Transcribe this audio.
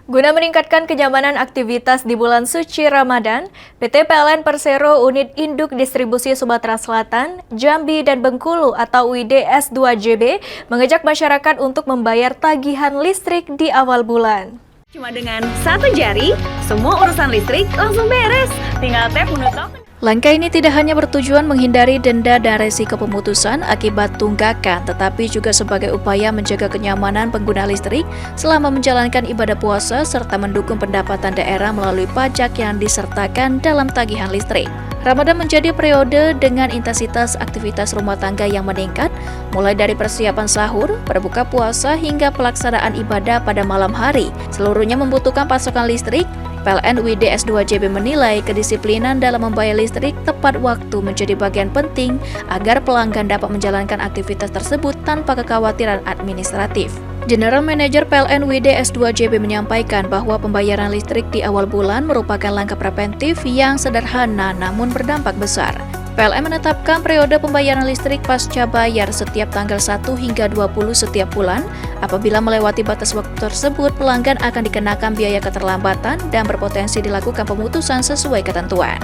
Guna meningkatkan kenyamanan aktivitas di bulan suci Ramadan, PT PLN Persero Unit Induk Distribusi Sumatera Selatan, Jambi, dan Bengkulu atau UID S2JB mengajak masyarakat untuk membayar tagihan listrik di awal bulan. Cuma dengan satu jari, semua urusan listrik langsung beres. Tinggal tap menu token. Langkah ini tidak hanya bertujuan menghindari denda dan resiko pemutusan akibat tunggakan, tetapi juga sebagai upaya menjaga kenyamanan pengguna listrik selama menjalankan ibadah puasa serta mendukung pendapatan daerah melalui pajak yang disertakan dalam tagihan listrik. Ramadan menjadi periode dengan intensitas aktivitas rumah tangga yang meningkat, mulai dari persiapan sahur, berbuka puasa, hingga pelaksanaan ibadah pada malam hari. Seluruhnya membutuhkan pasokan listrik. PLN UID S2JB menilai kedisiplinan dalam membayar listrik tepat waktu menjadi bagian penting agar pelanggan dapat menjalankan aktivitas tersebut tanpa kekhawatiran administratif. General Manager PLN UID S2JB menyampaikan bahwa pembayaran listrik di awal bulan merupakan langkah preventif yang sederhana namun berdampak besar. PLN menetapkan periode pembayaran listrik pasca bayar setiap tanggal 1 hingga 20 setiap bulan. Apabila melewati batas waktu tersebut, pelanggan akan dikenakan biaya keterlambatan dan berpotensi dilakukan pemutusan sesuai ketentuan.